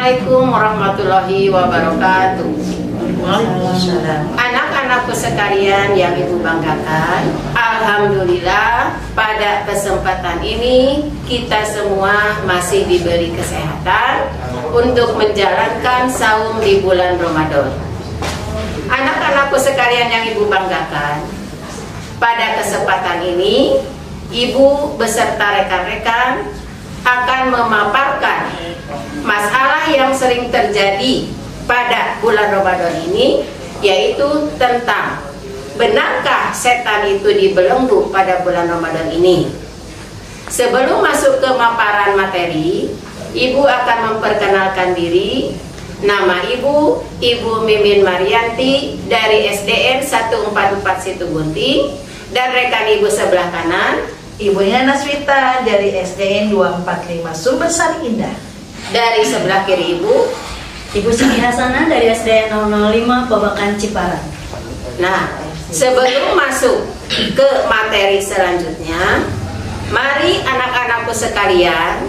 Assalamualaikum warahmatullahi wabarakatuh. Waalaikumsalam. Anak-anakku sekalian yang ibu banggakan, alhamdulillah pada kesempatan ini kita semua masih diberi kesehatan untuk menjalankan saum di bulan Ramadan. Anak-anakku sekalian yang ibu banggakan, pada kesempatan ini ibu beserta rekan-rekan akan memaparkan masalah yang sering terjadi pada bulan Ramadan ini, yaitu tentang benarkah setan itu dibelenggu pada bulan Ramadan ini. Sebelum masuk ke paparan materi, ibu akan memperkenalkan diri. Nama ibu, Ibu Mimin Marianti dari SDN 144 Situgunting, dan rekan ibu sebelah kanan, Ibunya Naswita dari SDN 245 Sumbersari Indah. dari sebelah kiri ibu, Ibu Siti Hasanah dari SDN 005 Babakan Ciparan. Nah, sebelum masuk ke materi selanjutnya, mari anak-anakku sekalian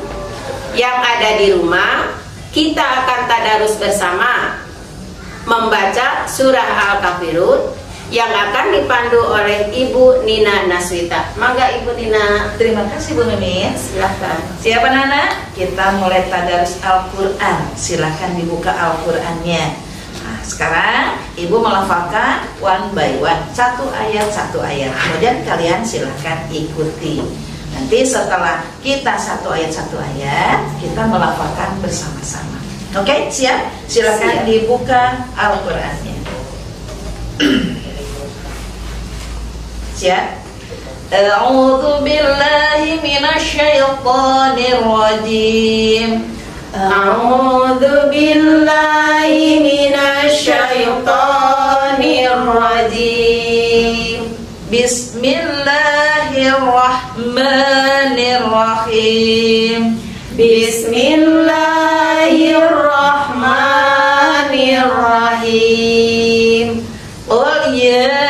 yang ada di rumah, kita akan tadarus bersama membaca surah Al-Kafirun yang akan dipandu oleh Ibu Nina Naswita. Mangga Ibu Nina. Terima kasih Bu Mimin. Silahkan. Siapa Nana? Kita mulai tadarus Al-Quran. Silahkan dibuka Al-Qurannya. Nah, sekarang Ibu melafalkan one by one, satu ayat. Kemudian kalian silahkan ikuti. Nanti setelah kita satu ayat, kita melafalkan bersama-sama. Oke, siap? Silahkan Siap. dibuka Al-Qurannya. Siap? A'udzu billahi minasyaitonir rajim. A'udzu billahi minasyaitonir rajim. Bismillahirrahmanirrahim. Bismillahirrahmanirrahim. Qul ya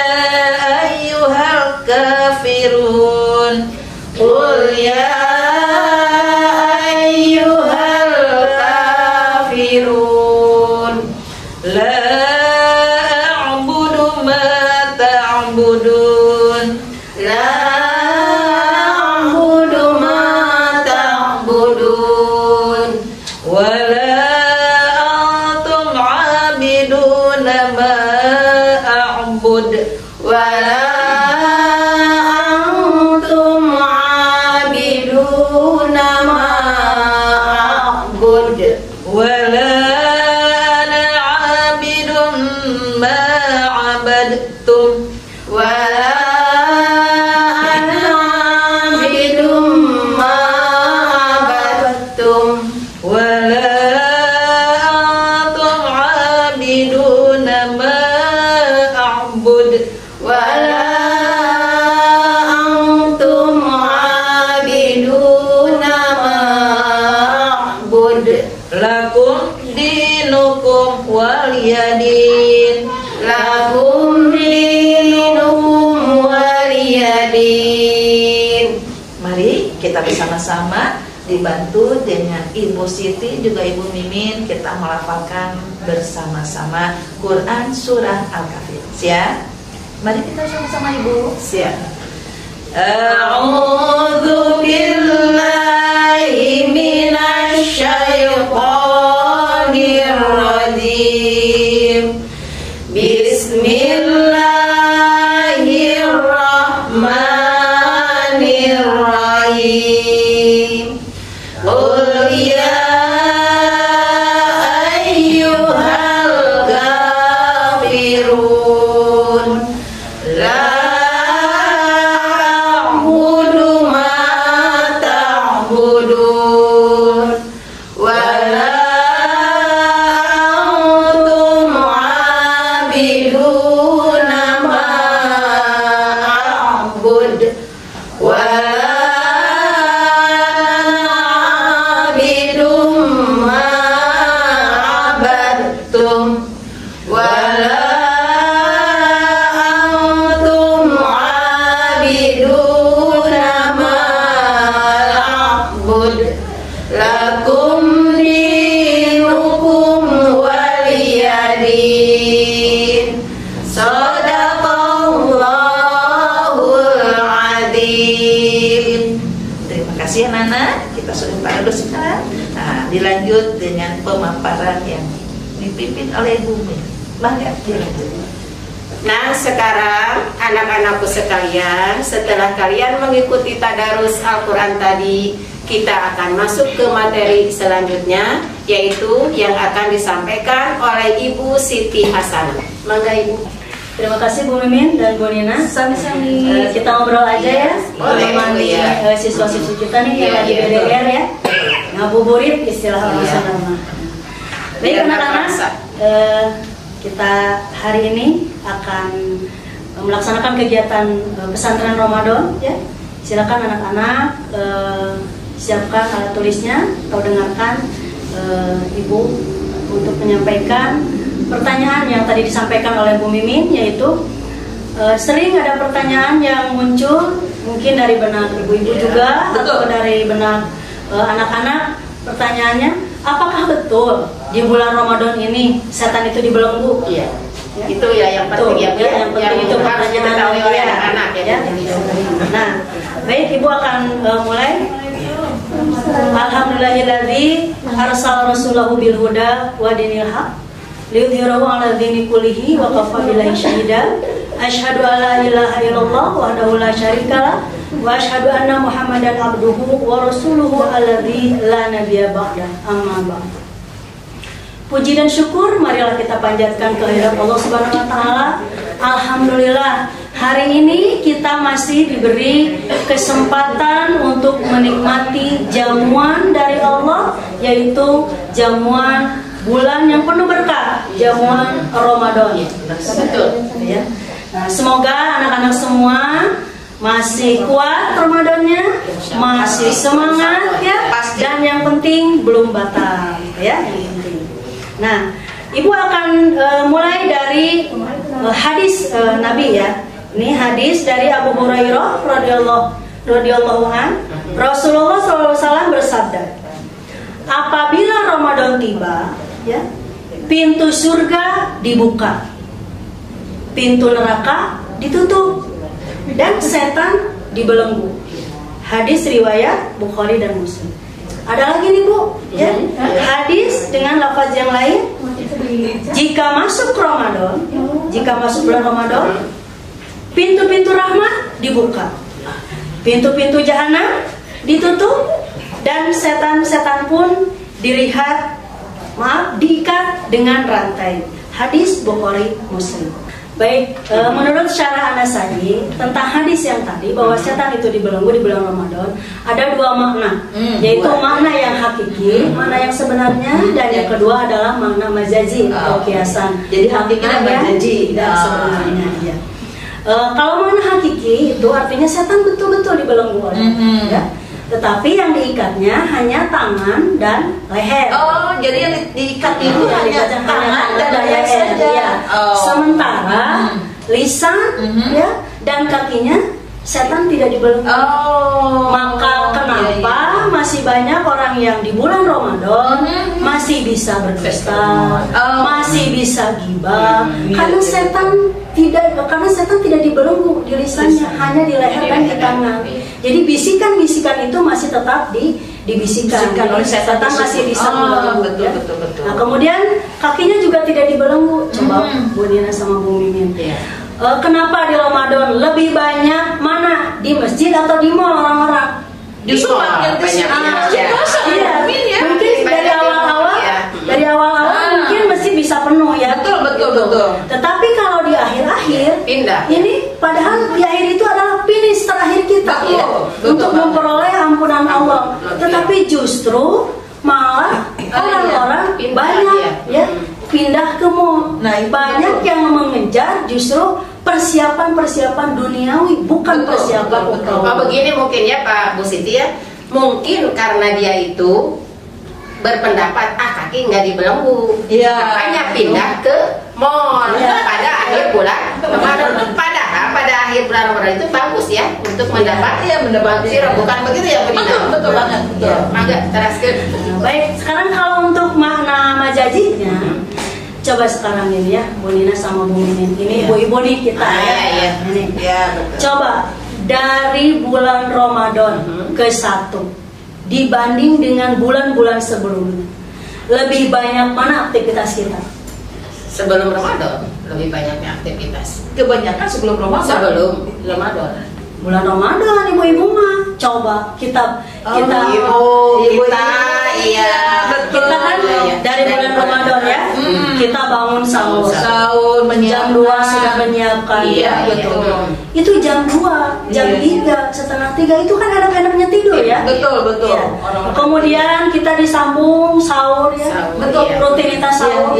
ayyuhal kafirun. Qul ya ayyuhal kafirun. La a'budu ma ta'budun. La a'budu ma ta'budun. Wala antum 'abiduna ma a'bud. Wala antum 'abiduna ma a'bud. Wala ana 'abidun ma 'abadtum. Wala ana 'abidum ma 'abadtum. Wala antum 'abiduna ma a'bud. Wala antum 'abiduna ma a'bud. Lakum dinukum waliyadin. Lakum dinukum waliyadin. Mari kita bersama-sama dibantu dengan Ibu Siti juga Ibu Mimin, kita melafalkan bersama-sama Quran Surah Al-Kafir. Siap? Mari kita sama-sama Ibu. Siap. A'udzu billahi minasyaitonir rajim. Bismillahirrahmanirrahim. Qul ya ayyuhal kafirun. La a'budu ma ta'budun. Wala antum 'abidun adin. Sadaqallahul adil. Terima kasih Nana, kita sudah pada sekarang. Nah, dilanjut dengan pemaparan yang dipimpin oleh Ibu Min. Bangga, dilanjut. Nah, sekarang anak-anakku sekalian, setelah kalian mengikuti tadarus Al-Quran tadi, kita akan masuk ke materi selanjutnya, yaitu yang akan disampaikan oleh Ibu Siti Hasanah. Mangga Ibu. Terima kasih Bu Mimin dan Bu Nina. Sami-sami. Kita ngobrol aja ya. Boleh, Menemani ya. siswa-siswi kita nih yang Iya, lagi iya. BDR ya. Ngabuburit istilah orang Iya. Sunda mah. Baik Biar nggak anak-anak, terasa. kita hari ini akan melaksanakan kegiatan pesantren Ramadan ya. Silakan anak-anak siapkan alat tulisnya atau dengarkan Ibu untuk menyampaikan pertanyaan yang tadi disampaikan oleh Bu Mimin, yaitu sering ada pertanyaan yang muncul mungkin dari benak ibu-ibu juga atau dari benak anak-anak. Pertanyaannya, apakah betul di bulan Ramadan ini setan itu dibelenggu? Iya. Ya. Itu ya yang penting ya, Bu. yang penting itu harus pertanyaan diketahui oleh ya. anak-anak ya. Nah, baik Ibu akan mulai. Alhamdulillahilladzi arsala rasulahu bil huda wa dinil haq liyudhhirahu 'ala dini kullihi wa kafa billahi syahida. Asyhadu an la ilaha illallah wahdahu la syarikalah wa asyhadu anna Muhammadan abduhu wa rasuluhu alladzi la nabiyya ba'da. Amma ba'd. Puji dan syukur marilah kita panjatkan kehadirat Allah Subhanahu wa taala. Alhamdulillah, hari ini kita masih diberi kesempatan untuk menikmati jamuan dari Allah, yaitu jamuan bulan yang penuh berkah, jamuan Ramadan. Betul. Ya. Nah, semoga anak-anak semua masih kuat Ramadannya, masih semangat ya, dan yang penting belum batal ya. Yang penting. Nah, Ibu akan mulai dari hadis Nabi ya. Ini hadis dari Abu Hurairah radhiyallahu an. Rasulullah SAW bersabda, apabila Ramadan tiba, ya, pintu surga dibuka, pintu neraka ditutup, dan setan dibelenggu. Hadis riwayat Bukhari dan Muslim. Ada lagi nih Bu, ya, hadis dengan lafaz yang lain. Jika masuk Ramadan, jika masuk bulan Ramadan, pintu-pintu rahmat dibuka, pintu-pintu jahanam ditutup, dan setan-setan pun diikat dengan rantai. Hadis Bukhari Muslim. Baik, menurut syarah An-Nasai tentang hadis yang tadi bahwa setan itu dibelenggu di bulan Ramadan, ada dua makna, yaitu makna yang hakiki, makna yang sebenarnya, dan yang kedua adalah makna majazi atau kiasan. Jadi hakikinya majazi dan sebenarnya ya. Kalau makna hakiki itu artinya setan betul-betul dibelenggu oleh ya. Tetapi yang diikatnya hanya tangan dan leher. Oh, jadi yang diikat itu hanya tangan dan leher saja. Ya. Sementara lisan ya dan kakinya setan tidak dibelenggu. Maka kenapa masih banyak orang yang di bulan Ramadan masih bisa berdusta, masih bisa gibah, karena setan tidak dibelenggu di lisannya, hanya di leher dan di tangan. Jadi bisikan-bisikan itu masih tetap dibisikkan oleh setan, masih bisa membelenggu. Betul. Nah, kemudian kakinya juga tidak dibelenggu. Coba Bu Nina sama Bu Mimin. Kenapa di Ramadan lebih banyak mana, di masjid atau di mall orang-orang? Justru makin ke sini mungkin dari awal-awal mungkin masjid bisa penuh ya. Betul. Tetapi kalau di akhir-akhir Pindah. ini padahal di akhir itu adalah finish terakhir kita ya, untuk memperoleh ampunan Allah. Tetapi justru malah orang-orang banyak ya pindah ke mall. Banyak yang mengejar justru persiapan duniawi, bukan persiapan Oh, begini mungkin ya Pak Bu Siti ya. Mungkin karena dia itu berpendapat kaki nggak dibelenggu, makanya pindah ke mall pada akhir bulan Ramadan. Padahal pada akhir bulan Ramadan itu bagus ya untuk mendapat bukan begitu ya Bu Nina? Betul banget. Mangga teraskeun. Baik, sekarang kalau untuk makna majazinya, Coba sekarang ini ya, Bu Nina sama Bu Mimin. Ini ibu-ibu nih kita ya. Ini. Coba dari bulan Ramadan ke 1 dibanding dengan bulan-bulan sebelumnya, lebih banyak mana aktivitas kita? Sebelum Ramadan lebih banyaknya aktivitas. Kebanyakan sebelum Ramadan. Sebelum Ramadan. Bulan Ramadan ibu-ibu mah coba kita iya betul. Kita kan dari bulan Ramadan ya, kita bangun sahur jam 2 sudah menyiapkan. Iya, betul. Itu jam 2, jam 3, setengah 3 itu kan anak-anaknya tidur ya. Betul. Ya. Kemudian kita disambung sahur ya. Betul, rutinitas sahur.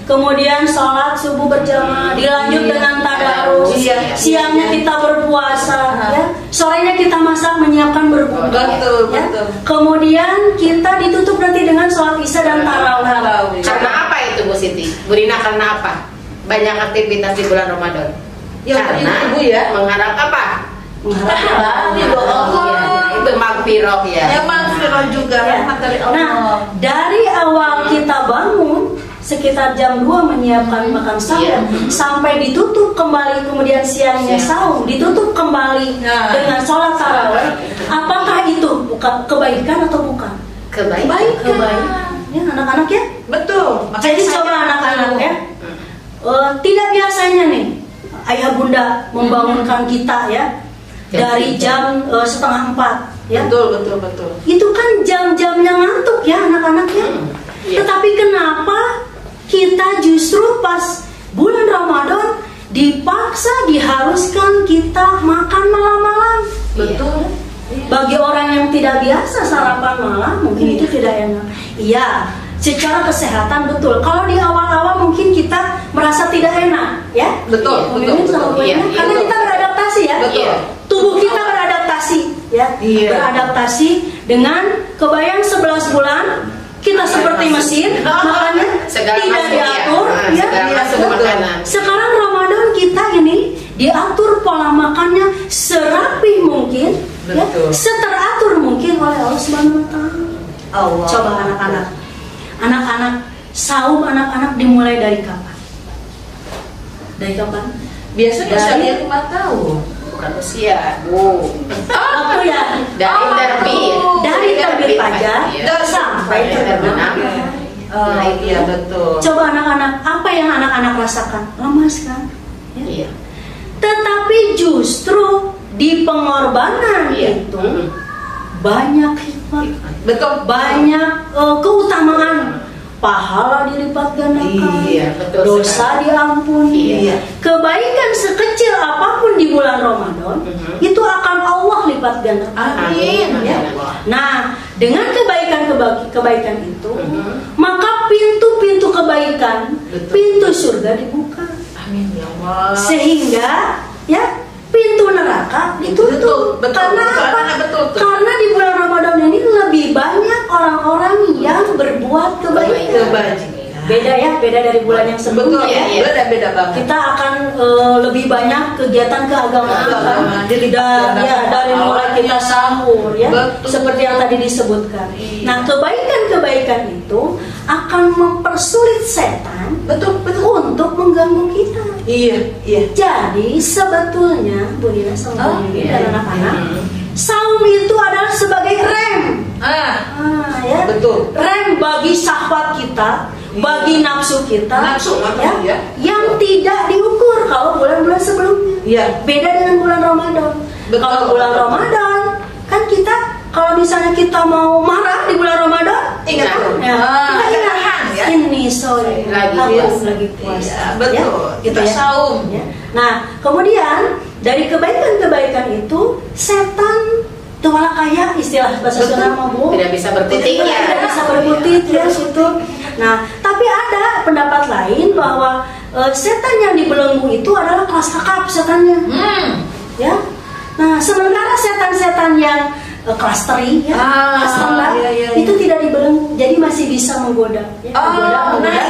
Kemudian sholat subuh berjamaah, dilanjut dengan tadarus. Siangnya kita berpuasa ya. Sorenya kita masak menyiapkan berbuka. Betul. Kemudian kita ditutup nanti dengan sholat isya dan tarawih. Karena apa itu Bu Siti? Bu Rina, karena apa? Banyak aktivitas di bulan Ramadan. Karena Ibu ya mengharap apa? Mengharap Ridho Allah. Itu magfirah ya. Magfirah juga rahmat dari Allah. Nah, dari awal kita bangun sekitar jam 2 menyiapkan makan sahur sampai ditutup kembali, kemudian siangnya sahur, ditutup kembali dengan sholat tarawih. Apakah itu bukan kebaikan atau bukan? Kebaikan. Ya, anak-anak ya? Betul. Jadi coba anak-anak ya. Tidak biasanya nih ayah bunda membangunkan kita ya dari jam 3:30 ya. Betul. Itu kan jam-jamnya ngantuk ya anak-anak ya. Tetapi kenapa kita justru pas bulan Ramadan dipaksa, diharuskan kita makan malam-malam? Betul. Bagi orang yang tidak biasa sarapan malam mungkin itu tidak enak. Iya, secara kesehatan betul. Kalau di awal-awal mungkin kita merasa tidak enak ya. Betul. Karena kita beradaptasi ya. Betul. Tubuh kita beradaptasi ya. Beradaptasi dengan kebayang 11 bulan kita seperti mesin, makanya tidak diatur ya. Sekarang Ramadan kita ini diatur pola makannya serapi mungkin ya, seteratur mungkin oleh Allah Subhanahu wa Ta'ala. Coba anak-anak saum anak-anak dimulai dari kapan? Biasanya usia 5 tahun. Bukan usia, Bu. Waktu ya dari terbit fajar sampai terbenam. Iya betul. Coba anak-anak, apa yang anak-anak rasakan? Lemas kan? Iya. Tetapi justru di pengorbanan itu banyak hikmah, banyak keutamaan. Pahala dilipat gandakan, dosa diampuni, kebaikan sekecil apapun di bulan Ramadan itu akan Allah lipat gandakan. Amin. Ya. Nah, dengan kebaikan itu, maka pintu-pintu kebaikan, pintu surga dibuka. Amin ya Allah. Sehingga ya pintu neraka ditutup. Karena di bulan Ramadan ini lebih banyak orang-orang yang berbuat kebaikan. Beda dari bulan yang sebelumnya. Beda banget. Kita akan lebih banyak kegiatan keagamaan dari mulai kita sahur ya. Seperti yang tadi disebutkan. Nah, kebaikan-kebaikan itu akan mempersulit setan untuk mengganggu kita. Iya. Jadi sebetulnya Bu Nina sama Bu Mimin dan anak-anak, saum itu adalah sebagai rem. Ya. Rem bagi syahwat kita, bagi nafsu kita, yang tidak diukur kalau bulan-bulan sebelumnya. Beda dengan bulan Ramadan. Kalau bulan Ramadan kan kita, kalau misalnya kita mau marah di bulan Ramadan, ingat ini sore lagi puasa. Kita saum. Nah, kemudian dari kebaikan-kebaikan itu setan tuala kaya, istilah bahasa Sunda Bu, tidak bisa berkutik ya situ. Nah, tapi ada pendapat lain bahwa setan yang dibelenggu itu adalah kelas kakap setannya. Ya. Nah, sementara setan-setan yang kelas teri ya, kelas rendah itu tidak dibelenggu, jadi masih bisa menggoda ya,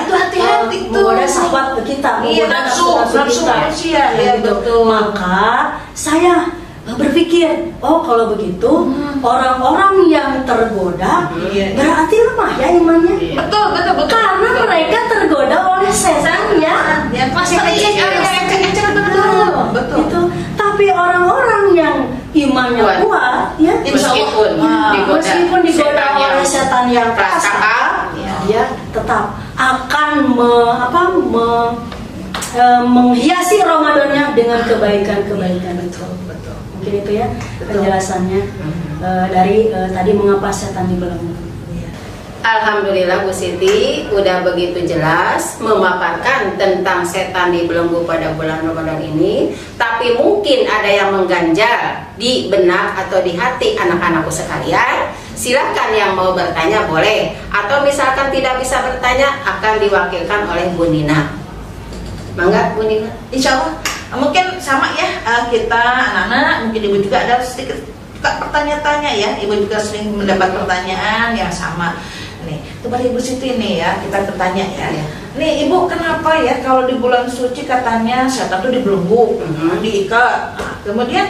itu hati-hati tuh, menggoda syahwat kita, nafsu manusia ya, betul. Maka saya berpikir, oh kalau begitu orang-orang yang tergoda berarti lemah ya imannya. Betul. Karena mereka tergoda oleh setan ya. Masih kecil, betul. Gitu. Tapi orang-orang yang imannya kuat ya, meskipun digoda oleh setan yang keras, dia tetap akan menghiasi Ramadannya dengan kebaikan-kebaikan itu. Betul. Mungkin itu ya penjelasannya dari tadi mengapa setan dibelenggu. Alhamdulillah Bu Siti udah begitu jelas memaparkan tentang setan dibelenggu pada bulan Ramadan ini. Tapi mungkin ada yang mengganjal di benak atau di hati anak-anakku sekalian. Silakan yang mau bertanya boleh, atau misalkan tidak bisa bertanya akan diwakilkan oleh Bu Nina. Mangga Bu Nina. Insya Allah mungkin sama ya, kita anak-anak, mungkin ibu juga ada sedikit pertanyaan-tanya ya. Ibu juga sering mendapat pertanyaan yang sama. Nih, kepada Ibu Siti nih ya, kita bertanya ya. Nih Ibu, kenapa ya kalau di bulan suci katanya setan itu dibelenggu, diikat. Nah, kemudian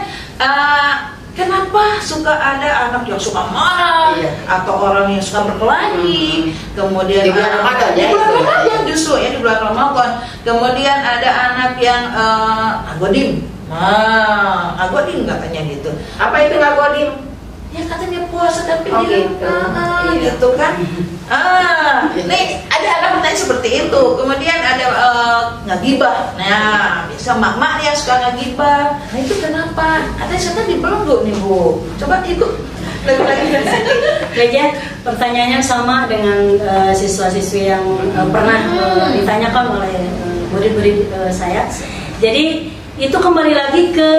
kenapa suka ada anak yang suka marah atau orang yang suka berkelahi? Kemudian di bulan Ramadan ya, di bulan Ramadan justru ya, di bulan Ramadan. Kemudian ada anak yang agodim. Agodim katanya gitu. Apa itu agodim? Ya katanya puasa tapi dia gitu kan. Nih ada anak bertanya seperti itu. Kemudian ada ngagibah. Nah, bisa mak-mak yang suka ngagibah. Nah, itu kenapa? Ada setan dibelenggu nih, Bu. Coba Ibu lagi. Pertanyaannya sama dengan siswa-siswi yang pernah ditanyakan oleh murid-murid saya. Jadi itu kembali lagi ke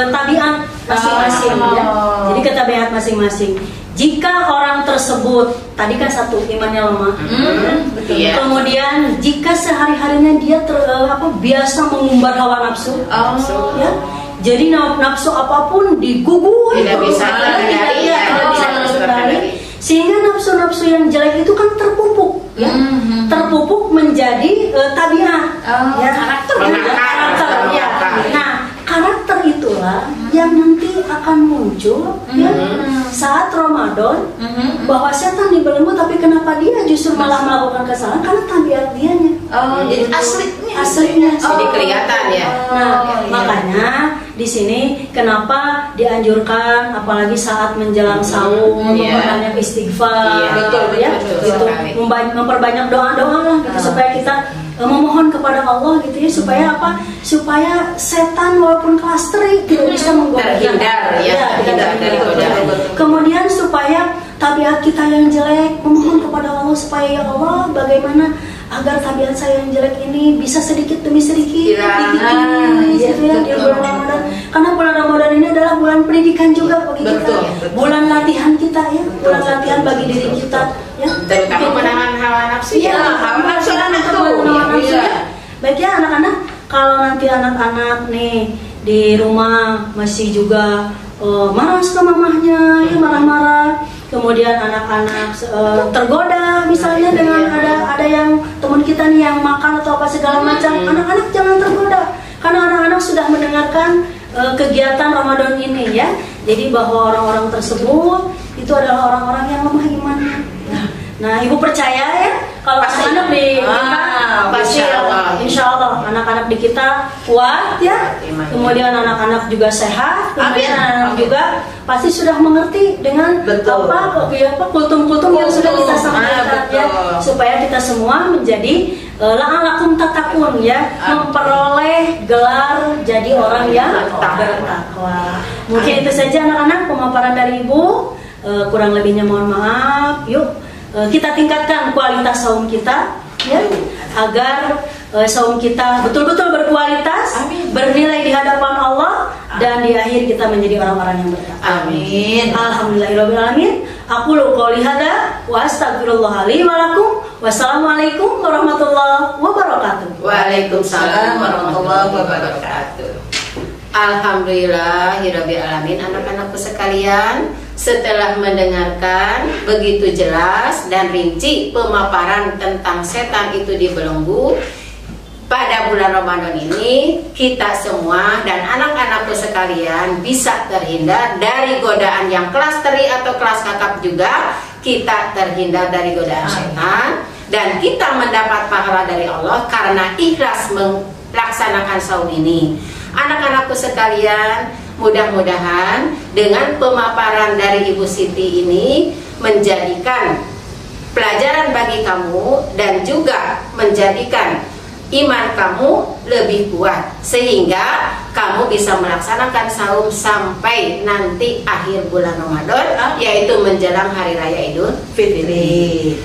tabiat masing-masing ya. Jadi ke tabiat masing-masing. Jika orang tersebut tadi kan satu imannya lemah, kemudian jika sehari-harinya dia biasa mengumbar hawa nafsu, ya, jadi nafsu apapun digugur, tidak bisa terkendali, sehingga nafsu-nafsu yang jelek itu kan terpupuk, ya, terpupuk menjadi tabiat, ya, karakter. Ya. Nah, karakter itulah yang nanti akan muncul ya, saat Ramadan, bahwa setan dibelenggu, tapi kenapa dia justru malah melakukan kesalahan? Karena tabiat dianya. Jadi aslinya. Jadi kelihatan ya. Nah, makanya di sini kenapa dianjurkan apalagi saat menjelang sahur memperbanyak istighfar, betul, ya, gitu, memperbanyak doa-doa lah, gitu, supaya kita memohon kepada Allah gitu ya, supaya apa? Supaya setan walaupun kelas teri tidak bisa menggoda terhindar ya, dari godaan. Kemudian supaya tabiat kita yang jelek memohon kepada Allah supaya ya Allah bagaimana agar tabiat saya yang jelek ini bisa sedikit demi sedikit gitu ya di bulan Ramadan. Karena bulan Ramadan ini adalah bulan pendidikan juga bagi kita, bulan latihan kita ya, bulan latihan bagi diri kita ya. Terutama menahan hawa nafsu ya, hawa nafsu ya. Baik ya anak-anak, kalau nanti anak-anak nih di rumah masih juga marah sama mamahnya, ya marah-marah. Kemudian anak-anak tergoda misalnya dengan ada yang teman kita nih yang makan atau apa segala macam. Anak-anak jangan tergoda, karena anak-anak sudah mendengarkan kegiatan Ramadan ini ya. Jadi bahwa orang-orang tersebut itu adalah orang-orang yang lemah imannya. Nah, Ibu percaya ya kalau anak-anak di kita pasti insya Allah anak-anak di kita kuat ya. Kemudian anak-anak juga sehat. Kemudian anak-anak juga pasti sudah mengerti dengan kultum-kultum yang sudah kita sampaikan ya, supaya kita semua menjadi la'alakum tatakun ya, memperoleh gelar jadi orang yang bertakwa. Mungkin itu saja anak-anak pemaparan dari Ibu. Kurang lebihnya mohon maaf. Yuk kita tingkatkan kualitas saum kita ya, agar saum kita betul-betul berkualitas, bernilai di hadapan Allah, dan di akhir kita menjadi orang-orang yang bertakwa. Amin. Alhamdulillahirabbil alamin. Aqulu qouli hadza wa astaghfirullah li wa lakum. Wassalamualaikum warahmatullahi wabarakatuh. Waalaikumsalam warahmatullahi wabarakatuh. Alhamdulillahirabbil alamin. Anak-anakku sekalian, setelah mendengarkan begitu jelas dan rinci pemaparan tentang setan itu dibelenggu, pada bulan Ramadan ini kita semua dan anak-anakku sekalian bisa terhindar dari godaan yang kelas teri atau kelas kakap juga. Kita terhindar dari godaan setan dan kita mendapat pahala dari Allah karena ikhlas melaksanakan saum ini. Anak-anakku sekalian, mudah-mudahan dengan pemaparan dari Ibu Siti ini menjadikan pelajaran bagi kamu dan juga menjadikan iman kamu lebih kuat sehingga kamu bisa melaksanakan saum sampai nanti akhir bulan Ramadan, yaitu menjelang hari raya Idul Fitri.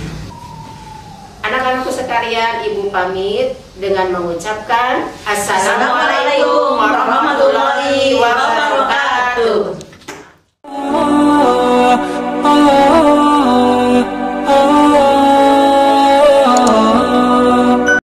Anak-anakku sekalian, Ibu pamit dengan mengucapkan Assalamualaikum warahmatullahi